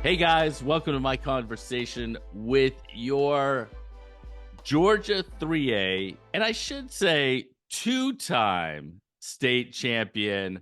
Hey guys, welcome to my conversation with your Georgia 3A, and I should say two-time state champion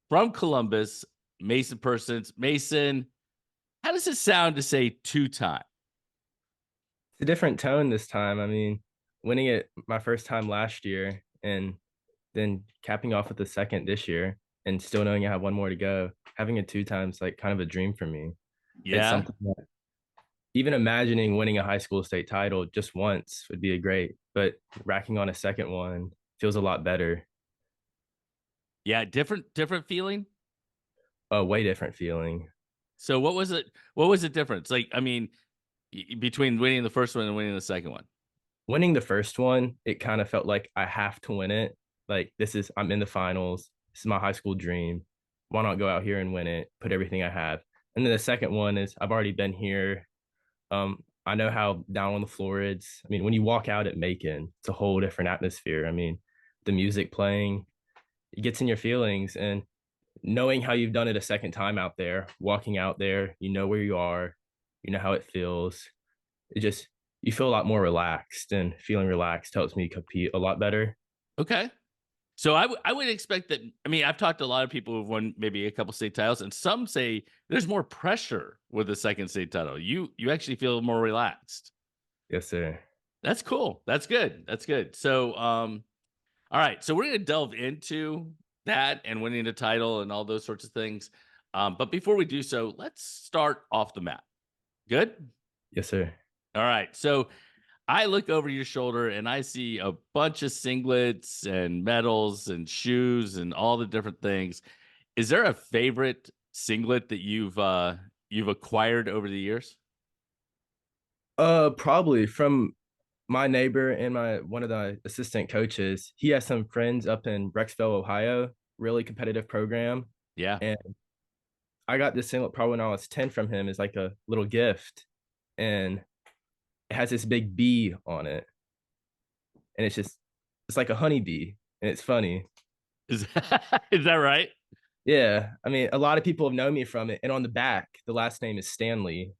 from Columbus, Mason Persons. Mason, how does it sound to say two-time? It's a different tone this time. I mean, winning it my first time last year and then capping off with the second this year and still knowing I have one more to go, having it two times like kind of a dream for me. It's Yeah, something that even imagining winning a high school state title just once would be a great, but racking on a second one feels a lot better. yeah, different feeling. A way different feeling. So what was it? What was the difference? Like, I mean, between winning the first one and winning the second one. Winning the first one, it kind of felt like I have to win it. Like I'm in the finals. This is my high school dream. Why not go out here and win it? Put everything I have. And then the second one is I've already been here. I know how down on the floor it's. I mean, when you walk out at Macon, it's a whole different atmosphere. I mean, the music playing, it gets in your feelings, and knowing how you've done it a second time out there, walking out there, you know where you are, you know how it feels. It just you feel a lot more relaxed, and feeling relaxed helps me compete a lot better. Okay. So I would expect that. I mean, I've talked to a lot of people who've won maybe a couple state titles, and some say there's more pressure with the second state title. You actually feel more relaxed. Yes, sir. That's cool. That's good. That's good. So all right. So we're gonna delve into that and winning the title and all those sorts of things. But before we do so, let's start off the map. Good. Yes, sir. All right. So I look over your shoulder and I see a bunch of singlets and medals and shoes and all the different things. Is there a favorite singlet that you've acquired over the years? Probably from my neighbor and my one of the assistant coaches. He has some friends up in Rexville, Ohio, really competitive program. Yeah. And I got this singlet probably when I was 10 from him as like a little gift. And it has this big bee on it. And it's like a honeybee. And it's funny. Is is that right? Yeah. I mean, a lot of people have known me from it. And on the back, the last name is Stanley.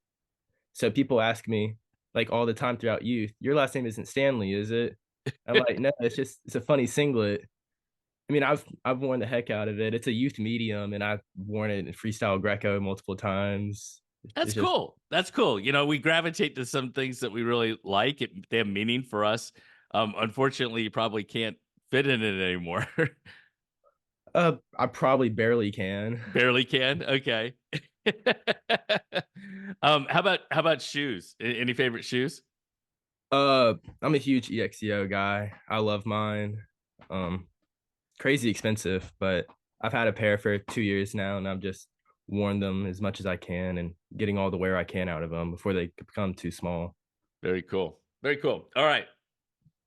So people ask me like all the time throughout youth, your last name isn't Stanley, is it? I'm like, no, it's a funny singlet. I mean, I've worn the heck out of it. It's a youth medium, and I've worn it in freestyle Greco multiple times. That's It's just cool. That's cool. You know, we gravitate to some things that we really like. They have meaning for us. Unfortunately, you probably can't fit in it anymore. I probably barely can. Barely can. Okay. How about shoes? Any favorite shoes? I'm a huge EXEO guy. I love mine. Um, Crazy expensive, but I've had a pair for 2 years now, and I've just worn them as much as I can and getting all the wear I can out of them before they become too small. Very cool. Very cool. All right.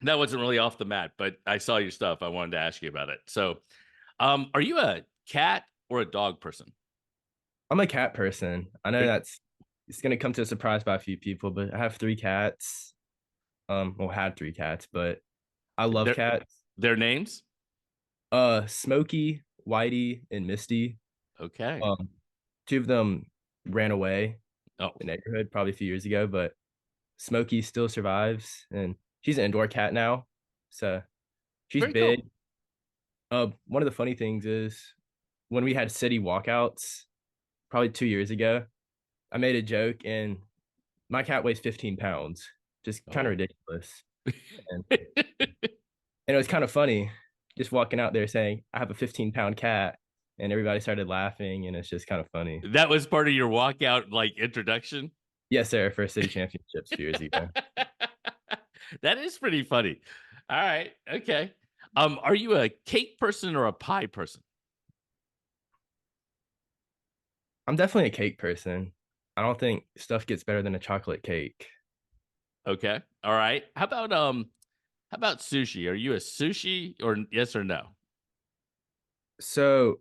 That wasn't really off the mat, but I saw your stuff. I wanted to ask you about it. So, are you a cat or a dog person? I'm a cat person. I know Uh, that's it's gonna come to a surprise by a few people, but I have three cats. Well, had three cats, but I love Their cats. their names? Smokey, Whitey, and Misty. Okay. Um, Two of them ran away Oh, the neighborhood probably a few years ago, but Smokey still survives, and she's an indoor cat now. So she's very big. cool. One of the funny things is when we had city walkouts, probably 2 years ago, I made a joke, and my cat weighs 15 pounds, just kind of Oh. ridiculous. And, and it was kind of funny just walking out there saying, I have a 15-pound cat. And everybody started laughing, and it's just kind of funny. That was part of your walkout like introduction? Yes, sir, for city championships 2 years ago. That is pretty funny. All right. Okay. Are you a cake person or a pie person? I'm definitely a cake person. I don't think stuff gets better than a chocolate cake. Okay. All right. How about sushi? Are you a sushi or yes or no? So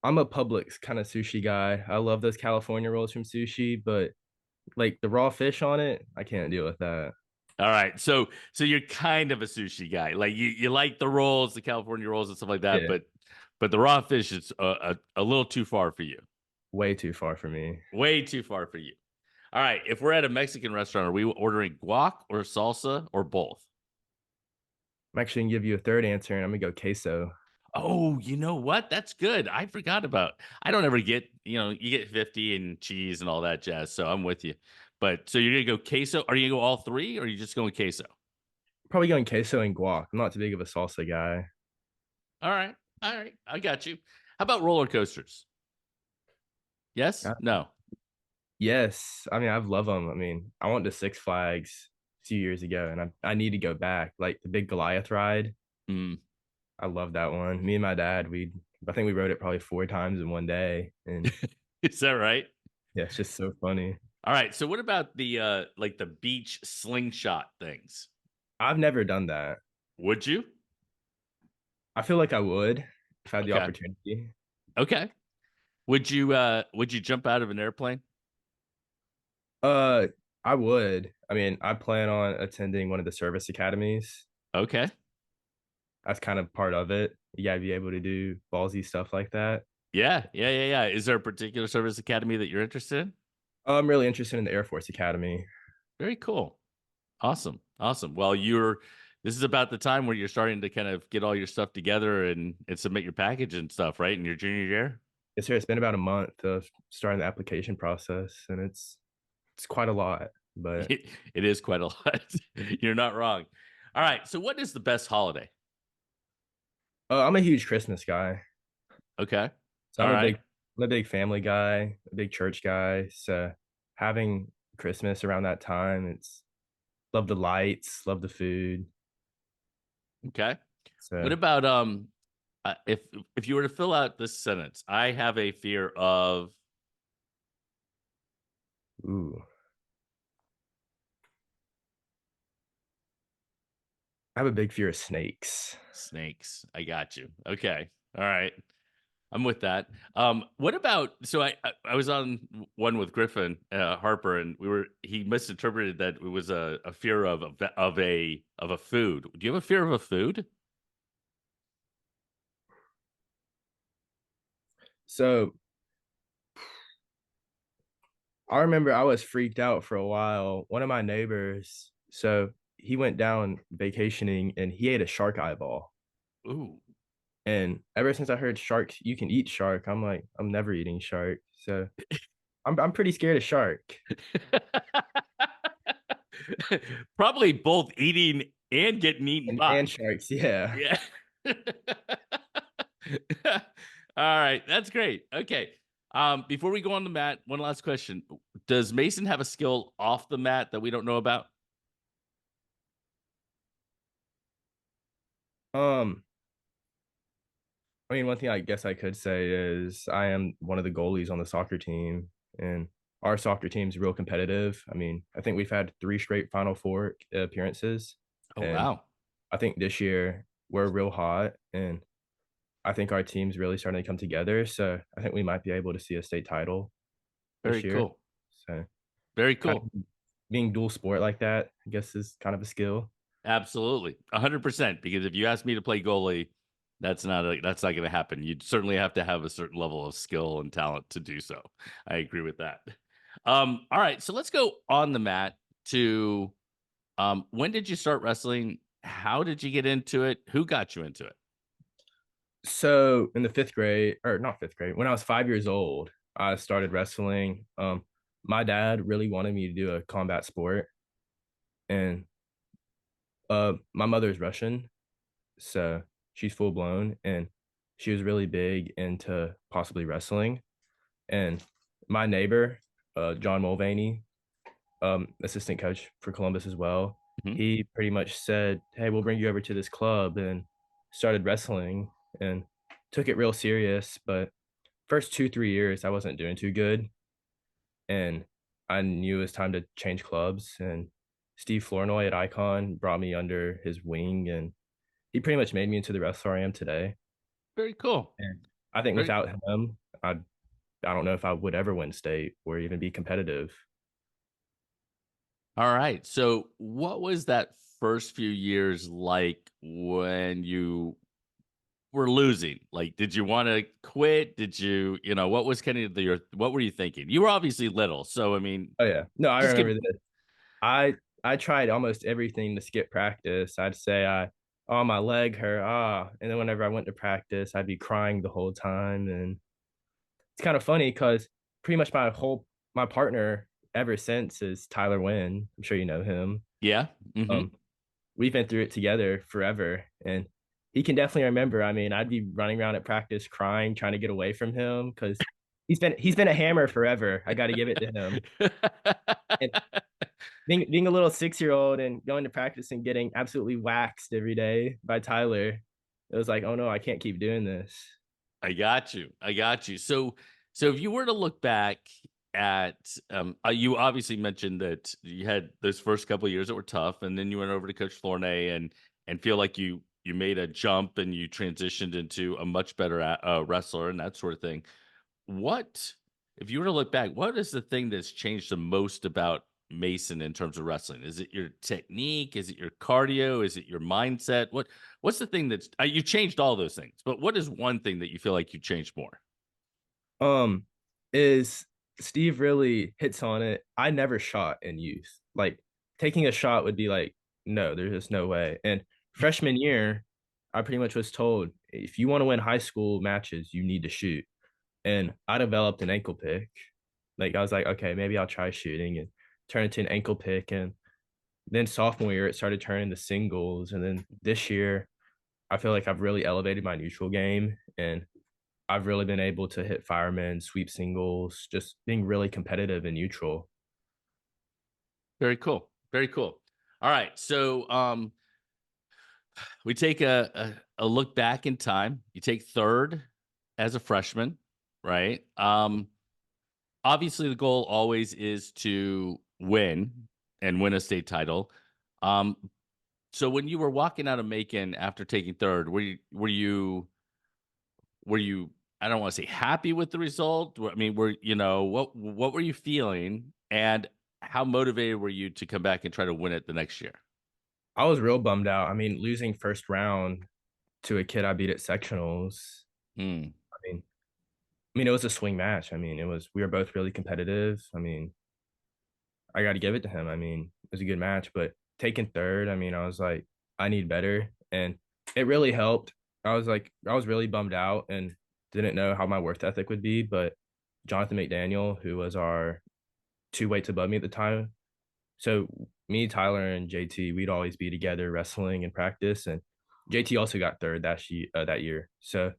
I'm a Publix kind of sushi guy. I love those California rolls from sushi, but like the raw fish on it, I can't deal with that. All right. So you're kind of a sushi guy. Like you like the rolls, the California rolls and stuff like that, Yeah. but the raw fish is a little too far for you. way too far for me. Way too far for you. All right. If we're at a Mexican restaurant, are we ordering guac or salsa or both? I'm actually gonna give you a third answer, and I'm gonna go queso. Oh, you know what? That's good. I forgot about. I don't ever get, you get 50 and cheese and all that jazz. So I'm with you. But so you're gonna go queso? Are you gonna go all three, or are you just going queso? Probably going queso and guac. I'm not too big of a salsa guy. All right. All right. I got you. How about roller coasters? Yes? Uh, No. yes, I mean I've loved them. I mean I went to Six Flags a few years ago, and I need to go back. Like the big Goliath ride. Mm. I love that one. Me and my dad, I think we rode it probably 4 times in one day, and Is that right? yeah, it's just so funny. All right. So what about the like the beach slingshot things? I've never done that. Would you? I feel like I would if I had the Okay. opportunity. Okay. Would you jump out of an airplane? Uh, I would. I mean, I plan on attending one of the service academies. Okay. That's kind of part of it. You gotta be able to do ballsy stuff like that. Yeah. Yeah. Yeah. Yeah. Is there a particular service academy that you're interested in? I'm really interested in the Air Force Academy. Very cool. Awesome. Awesome. Well, this is about the time where you're starting to kind of get all your stuff together and submit your package and stuff, right? In your junior year? Yes, sir. It's been about a month of starting the application process, and it's quite a lot. But It is quite a lot. You're not wrong. All right. So what is the best holiday? I'm a huge Christmas guy. Okay. So All right. I'm a big family guy, a big church guy. So having Christmas around that time, it's love the lights, love the food. Okay. What So about if you were to fill out this sentence, I have a fear of ooh, I have a big fear of snakes. snakes. I got you. Okay. All right. I'm with that. What about I was on one with Griffin Harper, and he misinterpreted that it was a fear of a food. Do you have a fear of a food? So I remember I was freaked out for a while. One of my neighbors, so he went down vacationing and he ate a shark eyeball. Ooh. And ever since I heard sharks, you can eat shark, I'm like, I'm never eating shark. So I'm pretty scared of shark Probably both eating and getting eaten by. and sharks. Yeah. Yeah. All right, that's great. Okay. Before we go on the mat, one last question. Does Mason have a skill off the mat that we don't know about? Um, I mean, one thing I guess I could say is I am one of the goalies on the soccer team, and our soccer team's real competitive. I mean, I think we've had 3 straight Final Four appearances, Oh, and wow. I think this year we're real hot, and I think our team's really starting to come together. So I think we might be able to see a state title Very this year. cool. So Very kind cool. of being dual sport like that, I guess, is kind of a skill. Absolutely. 100%. Because if you ask me to play goalie, that's not going to happen. You'd certainly have to have a certain level of skill and talent to do so. I agree with that. All right. So let's go on the mat to when did you start wrestling? How did you get into it? Who got you into it? So in the fifth grade, or not fifth grade, when I was 5 years old, I started wrestling. My dad really wanted me to do a combat sport, and my mother's Russian, so she's full blown, and she was really big into possibly wrestling. And my neighbor, John Mulvaney, assistant coach for Columbus as well, Mhm. he pretty much said, "Hey, we'll bring you over to this club," and started wrestling and took it real serious. But first 2 3 years, I wasn't doing too good, and I knew it was time to change clubs. And Steve Flournoy at Icon brought me under his wing, and he pretty much made me into the wrestler I am today. Very cool. And I think Very without him, I don't know if I would ever win state or even be competitive. All right. So, what was that first few years like when you were losing? Like, did you want to quit? Did you, what was kind of what were you thinking? You were obviously little, so I mean, Oh yeah. No, I just give. remember this. I tried almost everything to skip practice. I'd say oh, my leg hurt, and then whenever I went to practice, I'd be crying the whole time. And it's kind of funny because pretty much my partner ever since is Tyler Wynn. I'm sure you know him. Yeah. Hmm. Um, we've been through it together forever, and he can definitely remember. I mean, I'd be running around at practice crying, trying to get away from him because he's been a hammer forever. I got to give it to him. And being a little 6 year old and going to practice and getting absolutely waxed every day by Tyler, it was like, oh no, I can't keep doing this. I got you. I got you. So if you were to look back at, you obviously mentioned that you had those first couple of years that were tough, and then you went over to Coach Flournoy and feel like you made a jump and you transitioned into a much better wrestler and that sort of thing. What, if you were to look back, what is the thing that's changed the most about Mason in terms of wrestling? Is it your technique? Is it your cardio? Is it your mindset? What's the thing that's you changed all those things, but what is one thing that you feel like you changed more? Um, is Steve really hits on it. I never shot in youth. Like taking a shot would be like, no, there's just no way. And freshman year, I pretty much was told if you want to win high school matches, you need to shoot. And I developed an ankle pick. Like I was like, okay, maybe I'll try shooting and turn it to an ankle pick. And then sophomore year, it started turning to singles. And then this year, I feel like I've really elevated my neutral game and I've really been able to hit firemen, sweep singles, just being really competitive and neutral. Very cool. Very cool. All right. So we take a look back in time. You take third as a freshman, right? Obviously the goal always is to win and win a state title. Um, so when you were walking out of Macon after taking third, were you I don't want to say happy with the result? I mean, what were you feeling, and how motivated were you to come back and try to win it the next year? I was real bummed out. I mean, losing first round to a kid I beat at sectionals. Hmm. I mean, it was a swing match. I mean, we were both really competitive. I mean, I got to give it to him. I mean, it was a good match, but taking third, I mean, I was like, I need better, and it really helped. I was really bummed out and didn't know how my worth ethic would be, but Jonathan McDaniel, who was our two weights above me at the time, so me, Tyler, and JT, we'd always be together wrestling and practice, and JT also got third that year. So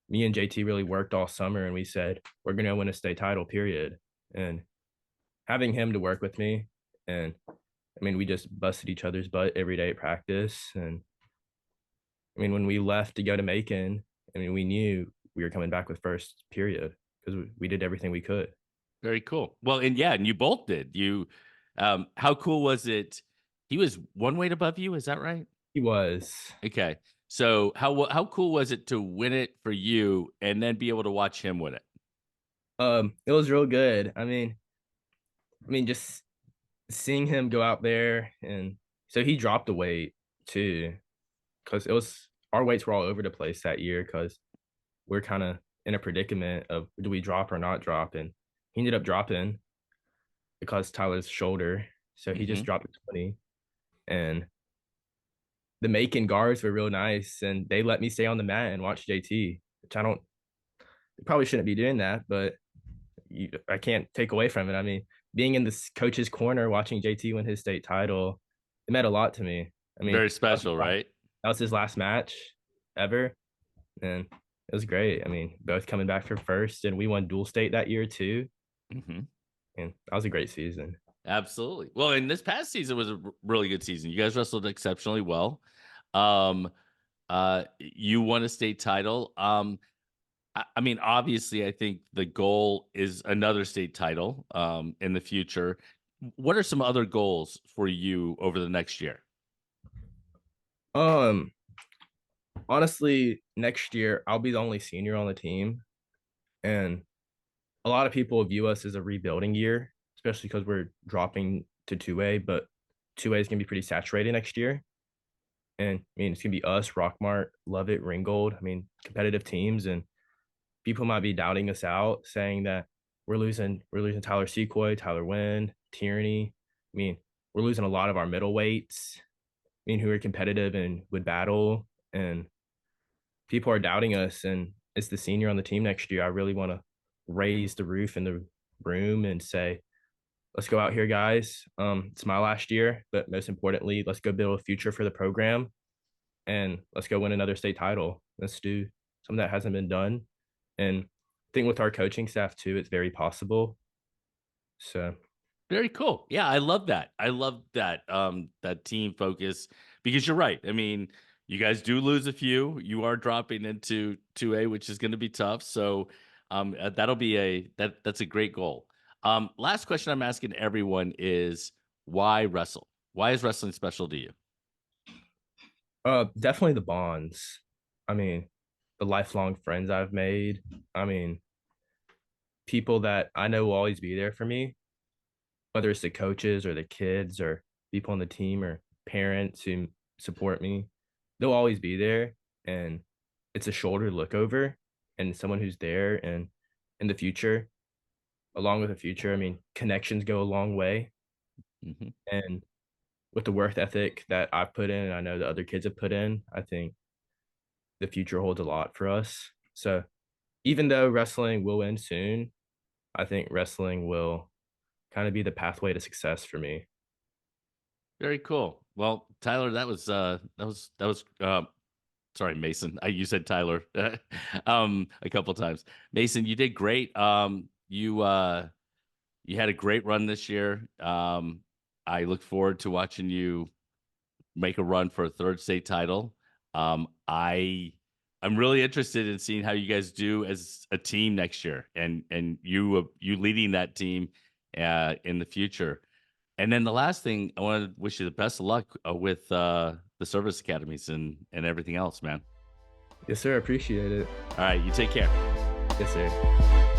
me and JT really worked all summer, and we said we're gonna win a state title, period. And having him to work with me, and I mean, we just busted each other's butt every day at practice. And I mean, when we left to go to Macon, I mean, we knew we were coming back with first, period, because we did everything we could. Very cool. Well, and yeah, and you both did. How cool was it? He was one weight above you, is that right? He was. Okay. So how cool was it to win it for you and then be able to watch him win it? It was real good. I mean, just seeing him go out there, and so he dropped a weight too, because it was our weights were all over the place that year because we're kind of in a predicament of do we drop or not drop, and he ended up dropping because Tyler's shoulder, so he just Hmm. dropped to 20. And the Macon guards were real nice, and they let me stay on the mat and watch JT, which I don't probably shouldn't be doing that, but I can't take away from it. I mean, being in this coach's corner watching JT win his state title, it meant a lot to me. I mean, Very special, right? that was his last match ever, and it was great. I mean, both coming back for first, and we won dual state that year too, Hmm. and that was a great season. Absolutely. Well, and this past season was a really good season. You guys wrestled exceptionally well. Um, you won a state title. I mean, obviously, I think the goal is another state title in the future. What are some other goals for you over the next year? Um, Honestly, next year I'll be the only senior on the team, and a lot of people view us as a rebuilding year, especially because we're dropping to 2A, but 2A is going to be pretty saturated next year. And I mean, it's gonna be us, Rockmart, Lovett, Ringgold. I mean, competitive teams, and people might be doubting us out, saying that we're losing Tyler Sequoia, Tyler Wynn, Tierney. I mean, we're losing a lot of our middleweights. I mean, who are competitive and would battle, and people are doubting us. And as the senior on the team next year, I really want to raise the roof in the room and say, let's go out here, guys. It's my last year, but most importantly, let's go build a future for the program and let's go win another state title. Let's do something that hasn't been done. And I think with our coaching staff too, it's very possible. So Very cool. Yeah, I love that. I love that that team focus because you're right. I mean, you guys do lose a few. You are dropping into 2A, which is going to be tough. So that'll be that's a great goal. Last question I'm asking everyone is why wrestle? Why is wrestling special to you? definitely the bonds. I mean, the lifelong friends I've made. I mean, people that I know will always be there for me, whether it's the coaches or the kids or people on the team or parents who support me, they'll always be there. And it's a shoulder to look over and someone who's there. And in the future, along with the future, I mean, connections go a long way. Mhm. And with the work ethic that I've put in, and I know the other kids have put in, I think the future holds a lot for us. So even though wrestling will end soon, I think wrestling will kind of be the pathway to success for me. Very cool. Well, Tyler, that was sorry, Mason. You said Tyler a couple times. Mason, you did great. You had a great run this year. I look forward to watching you make a run for a third state title. I'm really interested in seeing how you guys do as a team next year, and you leading that team in the future. And then the last thing, I want to wish you the best of luck with the service academies and everything else, man. Yes, sir. Appreciate it. All right, you take care. Yes, sir.